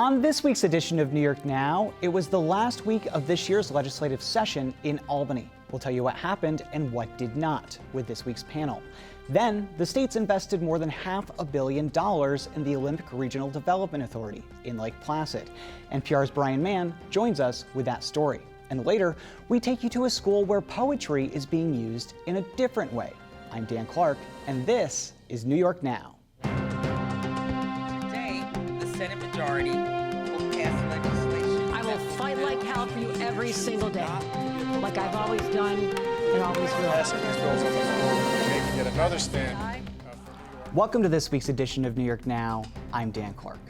On this week's edition of New York Now, it was the last week of this year's legislative session in Albany. We'll tell you what happened and what did not with this week's panel. Then, the state's invested more than $500 million in the Olympic Regional Development Authority in Lake Placid. NPR's Brian Mann joins us with that story. And later, we take you to a school where poetry is being used in a different way. I'm Dan Clark, and this is New York Now. Today, the Senate majority will pass legislation. I will fight like hell for you every single day, like I've always done and always will. Passing these bills on the floor, making yet another stand. Welcome to this week's edition of New York Now. I'm Dan Clark.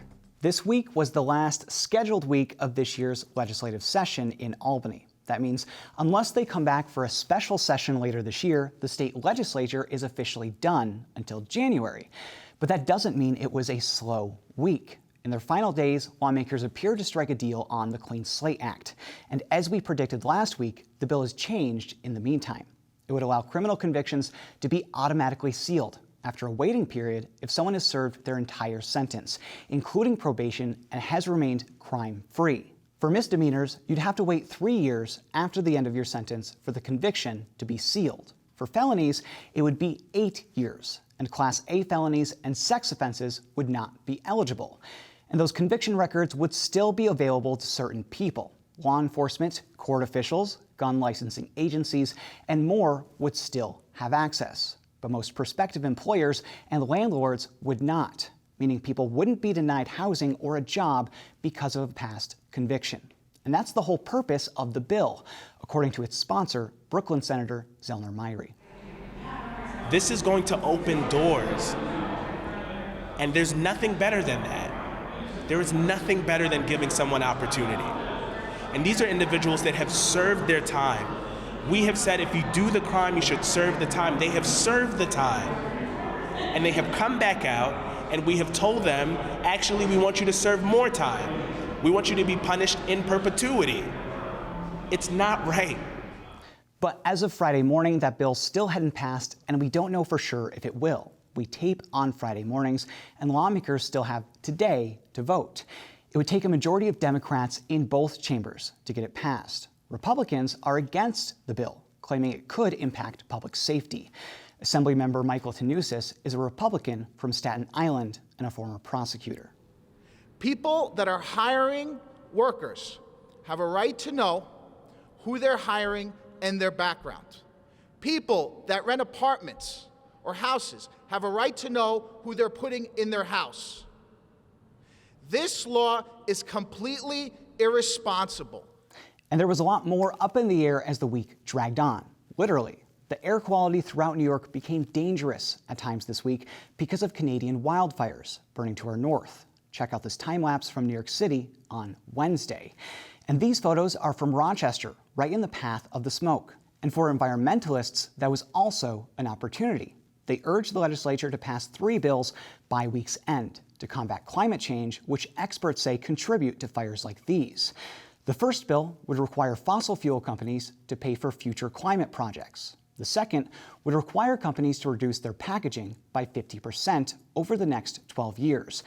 This week was the last scheduled week of this year's legislative session in Albany. That means unless they come back for a special session later this year, the state legislature is officially done until January. But that doesn't mean it was a slow week. In their final days, lawmakers appeared to strike a deal on the Clean Slate Act. And as we predicted last week, the bill has changed in the meantime. It would allow criminal convictions to be automatically sealed after a waiting period if someone has served their entire sentence, including probation, and has remained crime-free. For misdemeanors, you'd have to wait 3 years after the end of your sentence for the conviction to be sealed. For felonies, it would be 8 years, and Class A felonies and sex offenses would not be eligible. And those conviction records would still be available to certain people. Law enforcement, court officials, gun licensing agencies, and more would still have access. But most prospective employers and landlords would not, meaning people wouldn't be denied housing or a job because of a past conviction. And that's the whole purpose of the bill, according to its sponsor, Brooklyn Senator Zellner Myrie. This is going to open doors, and there's nothing better than that. There is nothing better than giving someone opportunity. And these are individuals that have served their time. We have said if you do the crime, you should serve the time. They have served the time, and they have come back out, and we have told them, actually, we want you to serve more time. We want you to be punished in perpetuity. It's not right. But as of Friday morning, that bill still hadn't passed, and we don't know for sure if it will. We tape on Friday mornings, and lawmakers still have today to vote. It would take a majority of Democrats in both chambers to get it passed. Republicans are against the bill, claiming it could impact public safety. Assemblymember Michael Tanusis is a Republican from Staten Island and a former prosecutor. People that are hiring workers have a right to know who they're hiring and their background. People that rent apartments or houses have a right to know who they're putting in their house. This law is completely irresponsible. And there was a lot more up in the air as the week dragged on. Literally, the air quality throughout New York became dangerous at times this week because of Canadian wildfires burning to our north. Check out this time lapse from New York City on Wednesday. And these photos are from Rochester, right in the path of the smoke. And for environmentalists, that was also an opportunity. They urged the legislature to pass 3 bills by week's end to combat climate change, which experts say contribute to fires like these. The first bill would require fossil fuel companies to pay for future climate projects. The second would require companies to reduce their packaging by 50% over the next 12 years.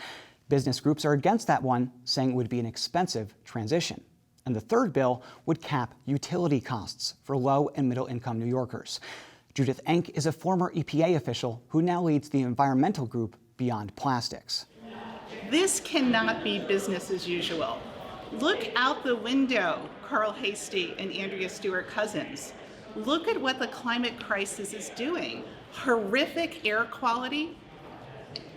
Business groups are against that one, saying it would be an expensive transition. And the third bill would cap utility costs for low and middle income New Yorkers. Judith Enck is a former EPA official who now leads the environmental group Beyond Plastics. This cannot be business as usual. Look out the window, Carl Hastie and Andrea Stewart-Cousins. Look at what the climate crisis is doing. Horrific air quality.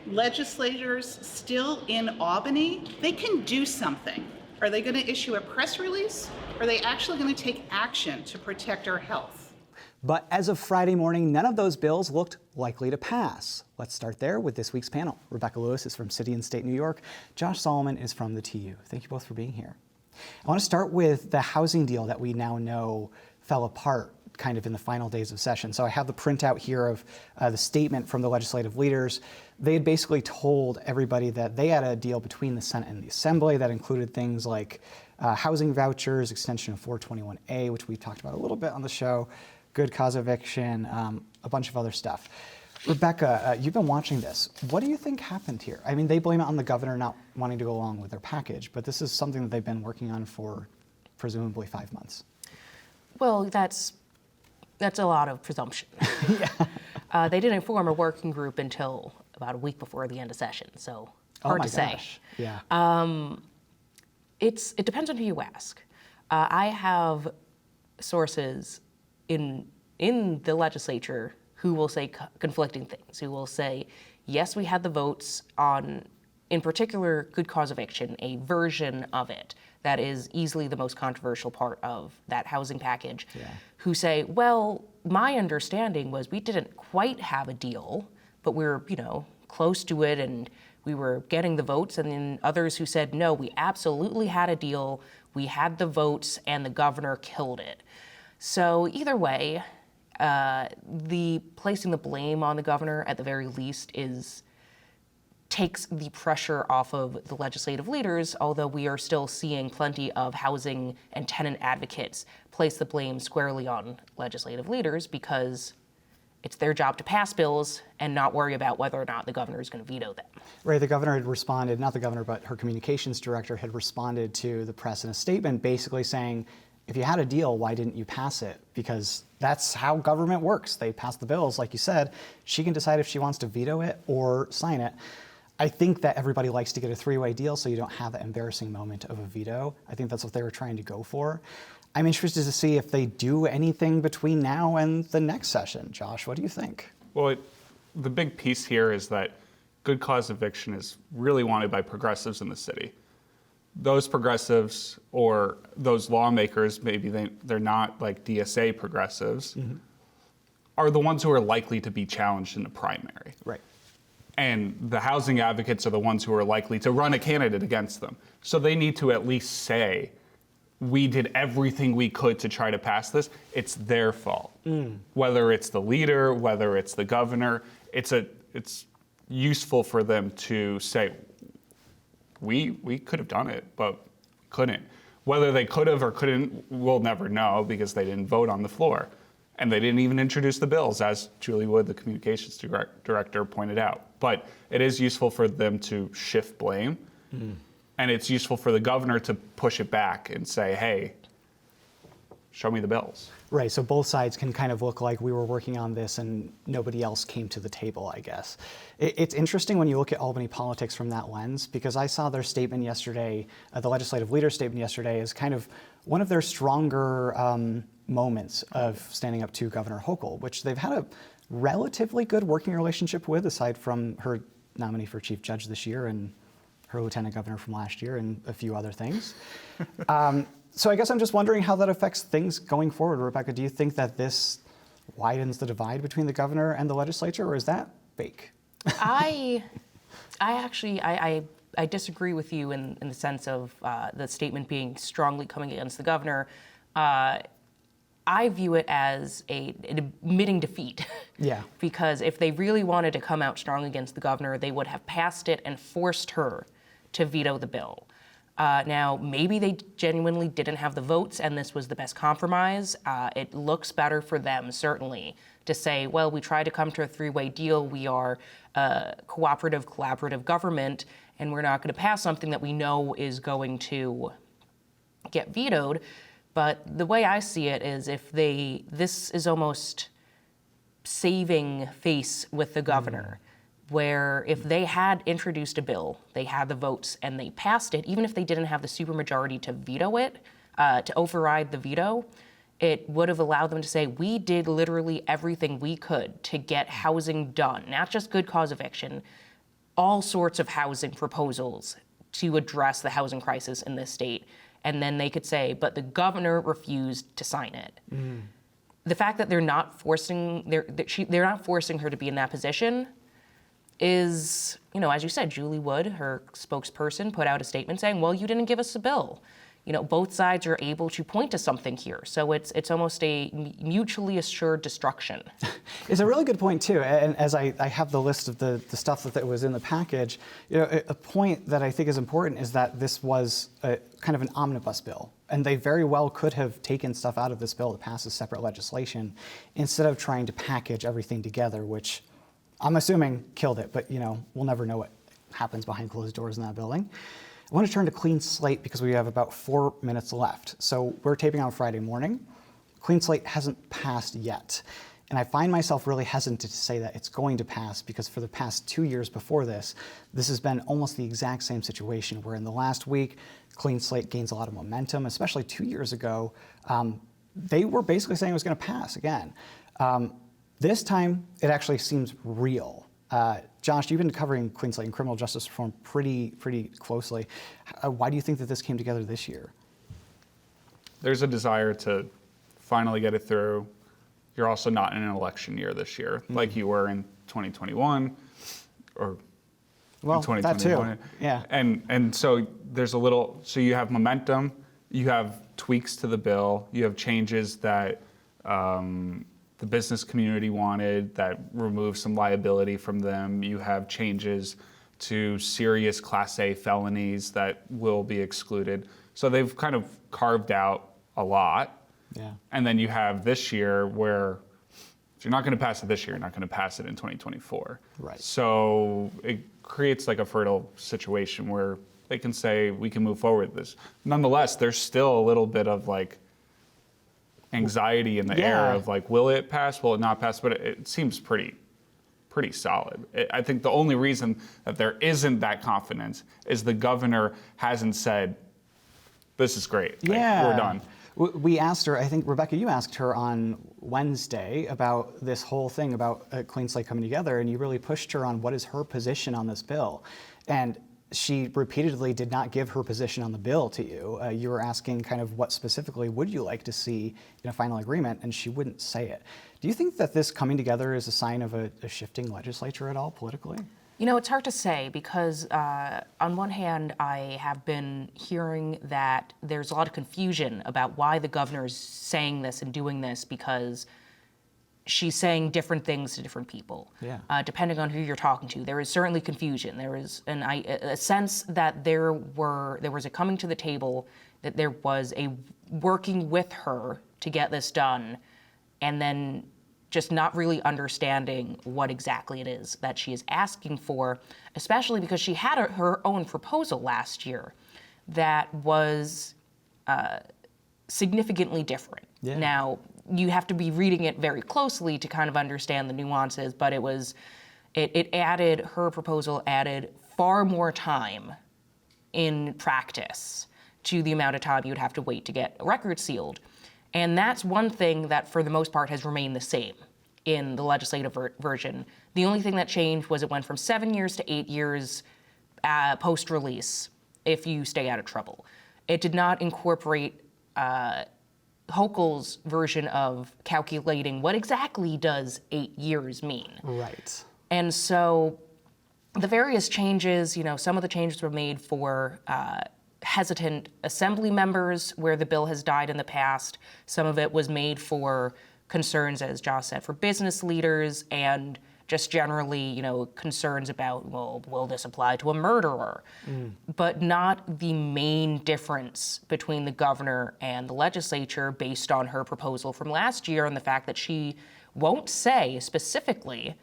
Legislators still in Albany, they can do something. Are they going to issue a press release? Or are they actually going to take action to protect our health? But as of Friday morning, none of those bills looked likely to pass. Let's start there with this week's panel. Rebecca Lewis is from City and State New York. Josh Solomon is from the TU. Thank you both for being here. I want to start with the housing deal that we now know fell apart kind of in the final days of session. So I have the printout here of the statement from the legislative leaders. They had basically told everybody that they had a deal between the Senate and the Assembly that included things like housing vouchers, extension of 421A, which we talked about a little bit on the show, good cause eviction, a bunch of other stuff. Rebecca, you've been watching this. What do you think happened here? I mean, they blame it on the governor not wanting to go along with their package, but this is something that they've been working on for presumably 5 months. Well, that's a lot of presumption. They didn't form a working group until about a week before the end of session, so hard to say. Yeah. It depends on who you ask. I have sources in the legislature who will say conflicting things, who will say, yes, we had the votes on, in particular, good cause eviction, a version of it that is easily the most controversial part of that housing package, who say, well, my understanding was we didn't quite have a deal, but we're, close to it and we were getting the votes, and then others who said, no, we absolutely had a deal, we had the votes, and the governor killed it. So either way, the placing the blame on the governor at the very least takes the pressure off of the legislative leaders, although we are still seeing plenty of housing and tenant advocates place the blame squarely on legislative leaders because it's their job to pass bills and not worry about whether or not the governor is going to veto them. Right, the governor had responded, not the governor, but her communications director had responded to the press in a statement basically saying, if you had a deal, why didn't you pass it? Because that's how government works. They pass the bills, like you said. She can decide if she wants to veto it or sign it. I think that everybody likes to get a three-way deal so you don't have that embarrassing moment of a veto. I think that's what they were trying to go for. I'm interested to see if they do anything between now and the next session. Josh, what do you think? Well, the big piece here is that good cause eviction is really wanted by progressives in the city. Those progressives or those lawmakers, maybe they're not like DSA progressives, are the ones who are likely to be challenged in the primary. Right. And the housing advocates are the ones who are likely to run a candidate against them. So they need to at least say, we did everything we could to try to pass this. It's their fault. Whether it's the leader, whether it's the governor, it's useful for them to say, we could have done it, but couldn't. Whether they could have or couldn't, we'll never know because they didn't vote on the floor. And they didn't even introduce the bills, as Julie Wood, the communications director, pointed out. But it is useful for them to shift blame. And it's useful for the governor to push it back and say, hey, show me the bills. Right, so both sides can kind of look like we were working on this and nobody else came to the table, I guess. It's interesting when you look at Albany politics from that lens, because I saw their statement yesterday, the legislative leader statement yesterday, as kind of one of their stronger moments of standing up to Governor Hochul, which they've had a relatively good working relationship with, aside from her nominee for chief judge this year and her lieutenant governor from last year and a few other things. So I guess I'm just wondering how that affects things going forward. Rebecca, do you think that this widens the divide between the governor and the legislature, or is that fake? I disagree with you in the sense of the statement being strongly coming against the governor. I view it as an admitting defeat. Yeah. Because if they really wanted to come out strong against the governor, they would have passed it and forced her to veto the bill. Now, maybe they genuinely didn't have the votes and this was the best compromise. It looks better for them, certainly, to say, well, we tried to come to a three-way deal. We are a cooperative, collaborative government, and we're not going to pass something that we know is going to get vetoed. But the way I see it is this is almost saving face with the governor. Where if they had introduced a bill, they had the votes, and they passed it, even if they didn't have the supermajority to veto it, to override the veto, it would have allowed them to say, we did literally everything we could to get housing done, not just good cause eviction, all sorts of housing proposals to address the housing crisis in this state. And then they could say, but the governor refused to sign it. The fact that they're not forcing her to be in that position is, as you said, Julie Wood, her spokesperson, put out a statement saying, well, you didn't give us a bill. Both sides are able to point to something here. So it's almost a mutually assured destruction. It's a really good point, too. And as I have the list of the stuff that was in the package, a point that I think is important is that this was kind of an omnibus bill. And they very well could have taken stuff out of this bill to pass as separate legislation instead of trying to package everything together, which I'm assuming killed it, but we'll never know what happens behind closed doors in that building. I want to turn to Clean Slate because we have about 4 minutes left. So we're taping on Friday morning. Clean Slate hasn't passed yet. And I find myself really hesitant to say that it's going to pass because for the past 2 years before this has been almost the exact same situation where in the last week, Clean Slate gains a lot of momentum, especially 2 years ago. They were basically saying it was going to pass again. This time, it actually seems real. Josh, you've been covering Clean Slate and criminal justice reform pretty closely. Why do you think that this came together this year? There's a desire to finally get it through. You're also not in an election year this year, like you were in 2021 or well, in 2021. That too. Yeah. And so there's so you have momentum, you have tweaks to the bill, you have changes that the business community wanted that remove some liability from them. You have changes to serious Class A felonies that will be excluded. So they've kind of carved out a lot. Yeah. And then you have this year where if you're not going to pass it this year, you're not going to pass it in 2024. Right. So it creates like a fertile situation where they can say we can move forward with this. Nonetheless, there's still a little bit of like anxiety in the air of like, will it pass? Will it not pass? But it seems pretty solid. I think the only reason that there isn't that confidence is the governor hasn't said, this is great. Like, we're done. We asked her, I think, Rebecca, you asked her on Wednesday about this whole thing about Clean Slate coming together, and you really pushed her on what is her position on this bill. And she repeatedly did not give her position on the bill to you. You were asking kind of what specifically would you like to see in a final agreement, and she wouldn't say it. Do you think that this coming together is a sign of a shifting legislature at all politically? It's hard to say because on one hand, I have been hearing that there's a lot of confusion about why the governor is saying this and doing this because she's saying different things to different people, depending on who you're talking to. There is certainly confusion. There is a sense that there was a coming to the table, that there was a working with her to get this done, and then just not really understanding what exactly it is that she is asking for, especially because she had her own proposal last year that was significantly different. Yeah. Now, you have to be reading it very closely to kind of understand the nuances, but her proposal added far more time in practice to the amount of time you would have to wait to get a record sealed. And that's one thing that, for the most part, has remained the same in the legislative version. The only thing that changed was it went from 7 years to 8 years post-release if you stay out of trouble. It did not incorporate Hochul's version of calculating what exactly does 8 years mean. Right. And so the various changes, some of the changes were made for hesitant assembly members where the bill has died in the past. Some of it was made for concerns, as Josh said, for business leaders and just generally, concerns about, well, will this apply to a murderer? But not the main difference between the governor and the legislature based on her proposal from last year and the fact that she won't say specifically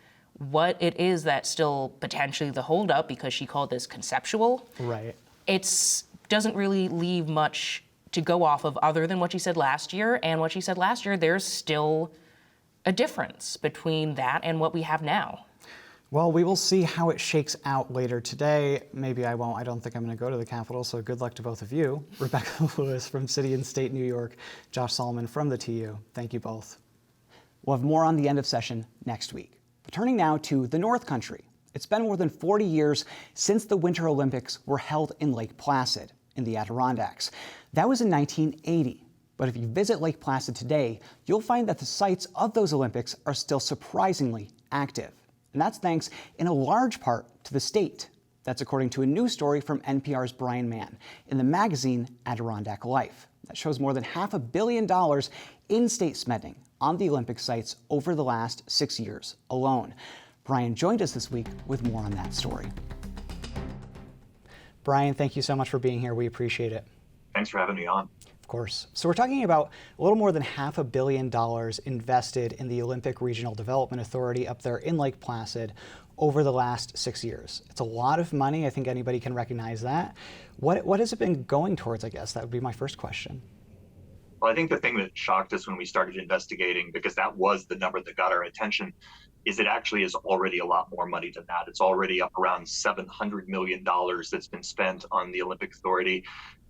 what it is that's still potentially the holdup because she called this conceptual. Right. It doesn't really leave much to go off of other than what she said last year. And what she said last year, there's still a difference between that and what we have now. Well, we will see how it shakes out later today. Maybe I won't. I don't think I'm going to go to the Capitol, so good luck to both of you. Rebecca Lewis from City and State New York, Josh Solomon from the TU. Thank you both. We'll have more on the end of session next week. But turning now to the North Country. It's been more than 40 years since the Winter Olympics were held in Lake Placid in the Adirondacks. That was in 1980. But if you visit Lake Placid today, you'll find that the sites of those Olympics are still surprisingly active. And that's thanks in a large part to the state. That's according to a new story from NPR's Brian Mann in the magazine Adirondack Life. That shows more than $500 million in state spending on the Olympic sites over the last 6 years alone. Brian joined us this week with more on that story. Brian, thank you so much for being here. We appreciate it. Thanks for having me on. Of course. So we're talking about a little more than $500 million invested in the Olympic Regional Development Authority up there in Lake Placid over the last 6 years. It's a lot of money. I think anybody can recognize that. What has it been going towards, I guess? That would be my first question. Well, I think the thing that shocked us when we started investigating, because that was the number that got our attention, is it actually is already a lot more money than that. It's already up around $700 million that's been spent on the Olympic Authority.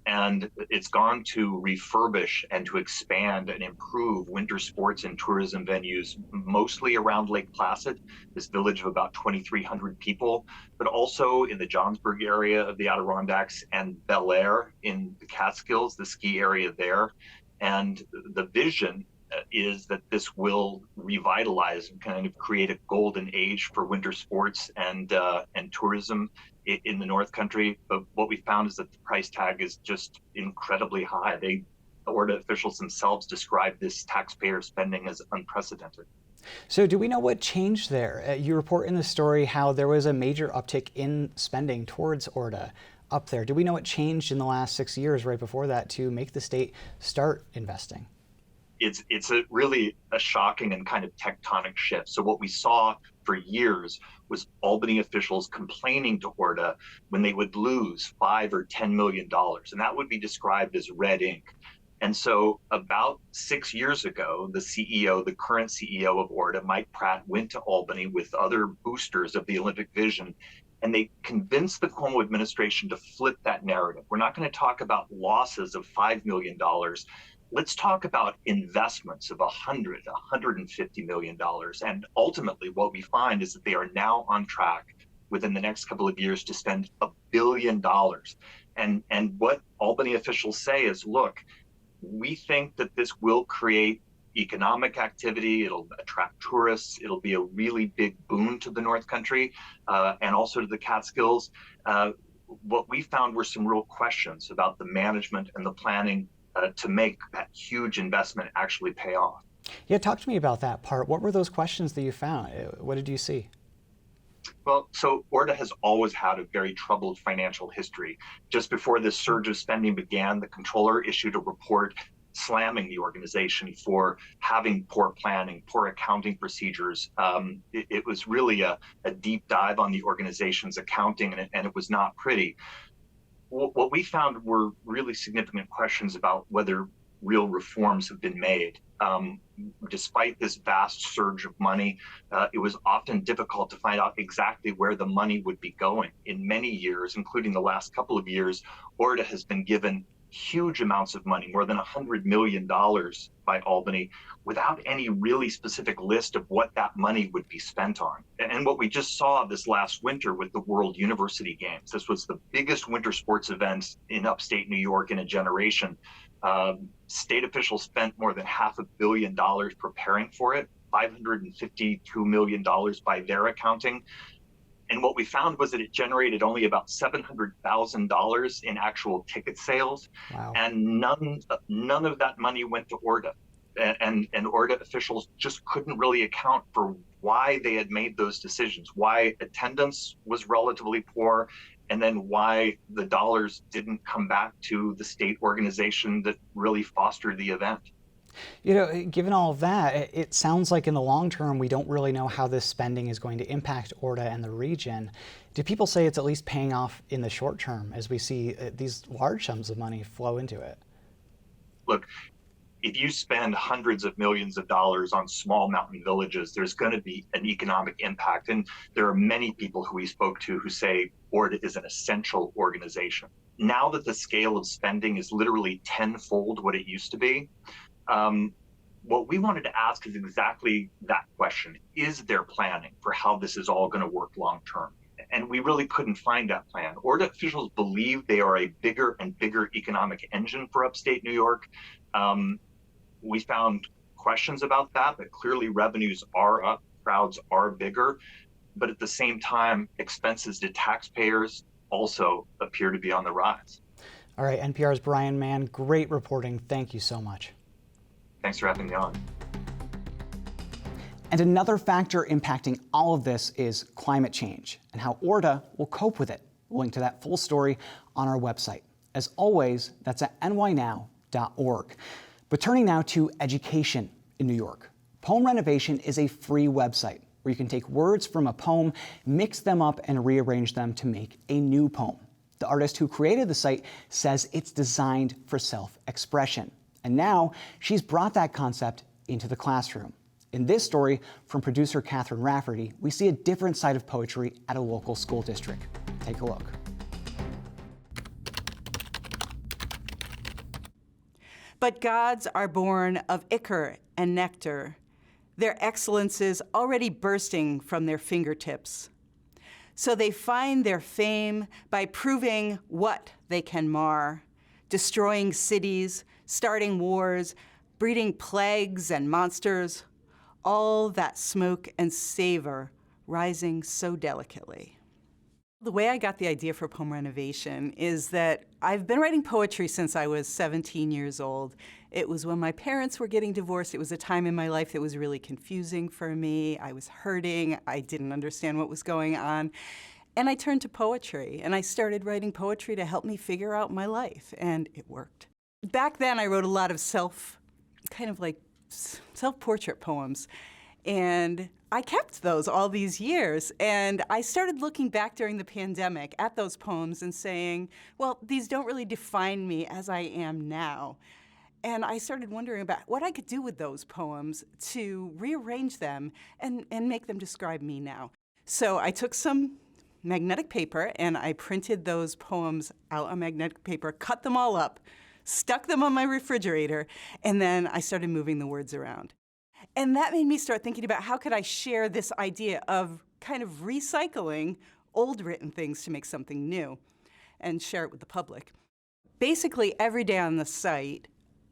And it's gone to refurbish and to expand and improve winter sports and tourism venues, mostly around Lake Placid, this village of about 2,300 people, but also in the Johnsburg area of the Adirondacks and Bel Air in the Catskills, the ski area there. And the vision is that this will revitalize and kind of create a golden age for winter sports and tourism in the North Country. But what we found is that the price tag is just incredibly high. The ORDA officials themselves describe this taxpayer spending as unprecedented. So do we know what changed there? You report in the story how there was a major uptick in spending towards ORDA up there. Do we know what changed in the last 6 years right before that to make the state start investing? It's really a shocking and kind of tectonic shift. So what we saw for years was Albany officials complaining to ORDA when they would lose $5 or $10 million, and that would be described as red ink. And so about 6 years ago, the current CEO of ORDA, Mike Pratt, went to Albany with other boosters of the Olympic vision, and they convinced the Cuomo administration to flip that narrative. We're not going to talk about losses of $5 million. Let's talk about investments of $150 million. And ultimately, what we find is that they are now on track within the next couple of years to spend $1 billion. And what Albany officials say is, look, we think that this will create economic activity, it'll attract tourists, it'll be a really big boon to the North Country and also to the Catskills. What we found were some real questions about the management and the planning to make that huge investment actually pay off. Yeah, talk to me about that part. What were those questions that you found? What did you see? Well, so ORDA has always had a very troubled financial history. Just before this surge of spending began, the comptroller issued a report slamming the organization for having poor planning, poor accounting procedures. It was really a deep dive on the organization's accounting, and it was not pretty. What we found were really significant questions about whether real reforms have been made. Despite this vast surge of money, it was often difficult to find out exactly where the money would be going. In many years, including the last couple of years, ORDA has been given huge amounts of money, more than $100 million by Albany, without any really specific list of what that money would be spent on. And what we just saw this last winter with the World University Games, this was the biggest winter sports event in upstate New York in a generation. State officials spent more than $500 million preparing for it, $552 million by their accounting. And what we found was that it generated only about $700,000 in actual ticket sales. Wow. And none of that money went to ORDA. And ORDA officials just couldn't really account for why they had made those decisions, why attendance was relatively poor, and then why the dollars didn't come back to the state organization that really fostered the event. You know, given all of that, it sounds like in the long term, we don't really know how this spending is going to impact ORDA and the region. Do people say it's at least paying off in the short term as we see these large sums of money flow into it? Look, if you spend hundreds of millions of dollars on small mountain villages, there's going to be an economic impact. And there are many people who we spoke to who say ORDA is an essential organization. Now that the scale of spending is literally tenfold what it used to be, what we wanted to ask is exactly that question. Is there planning for how this is all going to work long term? And we really couldn't find that plan. ORDA officials believe they are a bigger and bigger economic engine for upstate New York. We found questions about that, but clearly revenues are up, crowds are bigger, but at the same time, expenses to taxpayers also appear to be on the rise. All right, NPR's Brian Mann, great reporting. Thank you so much. Thanks for having me on. And another factor impacting all of this is climate change and how ORDA will cope with it. We'll link to that full story on our website. As always, that's at nynow.org. poemrenovation.org. But turning now to education in New York. Poem Renovation is a free website where you can take words from a poem, mix them up, and rearrange them to make a new poem. The artist who created the site says it's designed for self-expression. And now she's brought that concept into the classroom. In this story from producer Catherine Rafferty, we see a different side of poetry at a local school district. Take a look. But gods are born of ichor and nectar, their excellences already bursting from their fingertips. So they find their fame by proving what they can mar, destroying cities, starting wars, breeding plagues and monsters, all that smoke and savor rising so delicately. The way I got the idea for Poem Renovation is that I've been writing poetry since I was 17 years old. It was when my parents were getting divorced. It was a time in my life that was really confusing for me. I was hurting. I didn't understand what was going on. And I turned to poetry, and I started writing poetry to help me figure out my life, and it worked. Back then, I wrote a lot of self-portrait poems, and I kept those all these years. And I started looking back during the pandemic at those poems and saying, well, these don't really define me as I am now. And I started wondering about what I could do with those poems to rearrange them and make them describe me now. So I took some magnetic paper and I printed those poems out on magnetic paper, cut them all up, stuck them on my refrigerator, and then I started moving the words around. And that made me start thinking about how could I share this idea of kind of recycling old written things to make something new and share it with the public. Basically, every day on the site,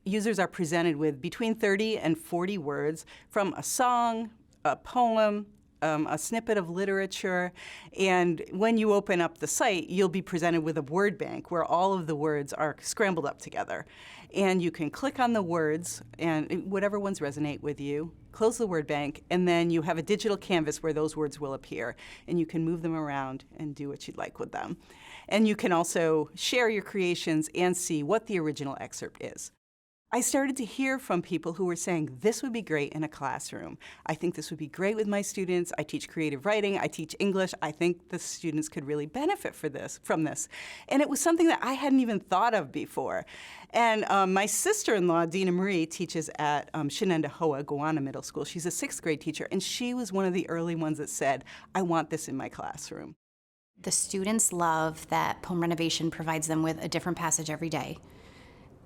users are presented with between 30 and 40 words from a song, a poem, a snippet of literature, and when you open up the site, you'll be presented with a word bank where all of the words are scrambled up together. And you can click on the words, and whatever ones resonate with you, close the word bank, and then you have a digital canvas where those words will appear, and you can move them around and do what you'd like with them. And you can also share your creations and see what the original excerpt is. I started to hear from people who were saying, this would be great in a classroom. I think this would be great with my students. I teach creative writing. I teach English. I think the students could really benefit from this. And it was something that I hadn't even thought of before. And my sister-in-law, Dina Marie, teaches at Shenendehowa Gowanna Middle School. She's a 6th grade teacher, and she was one of the early ones that said, I want this in my classroom. The students love that Poem Renovation provides them with a different passage every day.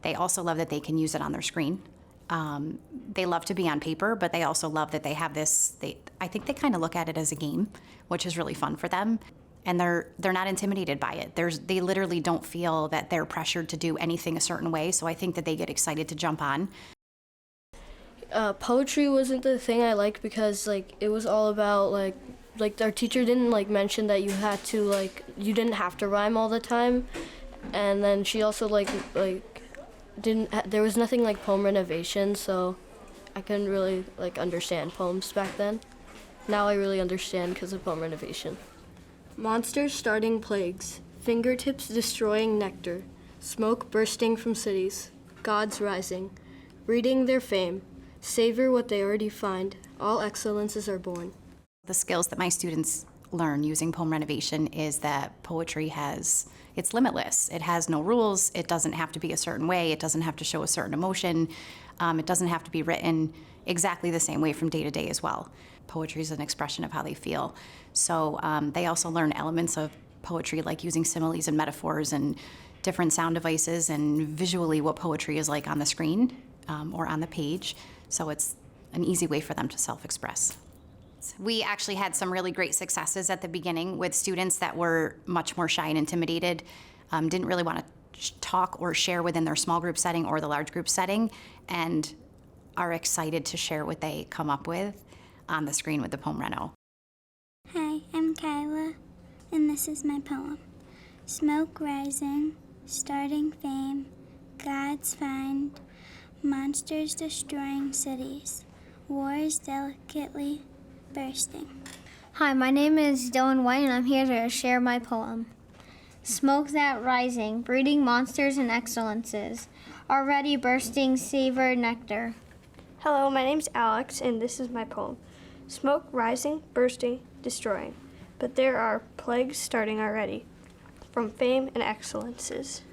They also love that they can use it on their screen. They love to be on paper, but they also love that they have this, I think they kind of look at it as a game, which is really fun for them. And they're not intimidated by it. They literally don't feel that they're pressured to do anything a certain way, so I think that they get excited to jump on. Poetry wasn't the thing I liked because it was all about like our teacher didn't mention that you had to you didn't have to rhyme all the time, and then she also there was nothing like Poem Renovation, so I couldn't really understand poems back then. Now I really understand because of Poem Renovation. Monsters starting plagues, fingertips destroying nectar, smoke bursting from cities, gods rising, reading their fame, savor what they already find, all excellences are born. The skills that my students learn using Poem Renovation is that poetry it's limitless. It has no rules. It doesn't have to be a certain way. It doesn't have to show a certain emotion. It doesn't have to be written exactly the same way from day to day as well. Poetry is an expression of how they feel. So they also learn elements of poetry like using similes and metaphors and different sound devices and visually what poetry is like on the screen or on the page. So it's an easy way for them to self-express. We actually had some really great successes at the beginning with students that were much more shy and intimidated, didn't really want to talk or share within their small group setting or the large group setting, and are excited to share what they come up with on the screen with the Poem Reno. Hi, I'm Kyla, and this is my poem. Smoke rising, starting fame, gods find, monsters destroying cities, wars delicately bursting. Hi, my name is Dylan White, and I'm here to share my poem. Smoke that rising, breeding monsters and excellences, already bursting savor nectar. Hello, my name's Alex, and this is my poem. Smoke rising, bursting, destroying, but there are plagues starting already, from fame and excellences.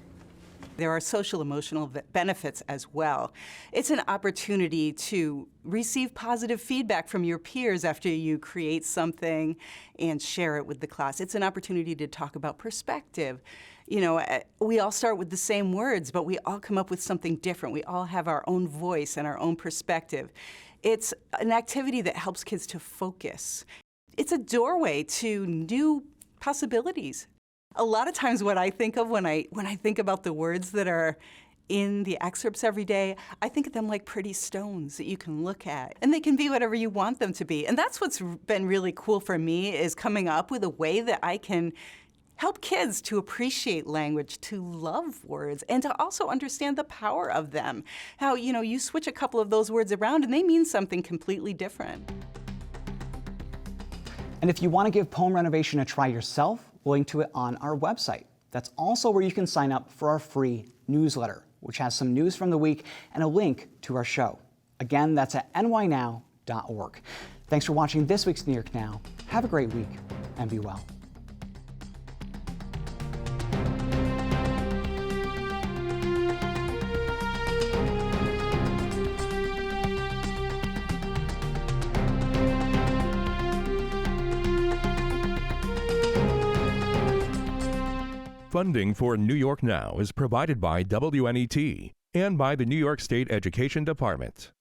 There are social emotional benefits as well. It's an opportunity to receive positive feedback from your peers after you create something and share it with the class. It's an opportunity to talk about perspective. You know, we all start with the same words, but we all come up with something different. We all have our own voice and our own perspective. It's an activity that helps kids to focus. It's a doorway to new possibilities. A lot of times what I think of when I think about the words that are in the excerpts every day, I think of them like pretty stones that you can look at, and they can be whatever you want them to be. And that's what's been really cool for me, is coming up with a way that I can help kids to appreciate language, to love words, and to also understand the power of them. How, you know, you switch a couple of those words around and they mean something completely different. And if you want to give Poem Renovation a try yourself, we'll link to it on our website. That's also where you can sign up for our free newsletter, which has some news from the week and a link to our show. Again, that's at nynow.org. Thanks for watching this week's New York Now. Have a great week and be well. Funding for New York Now is provided by WNET and by the New York State Education Department.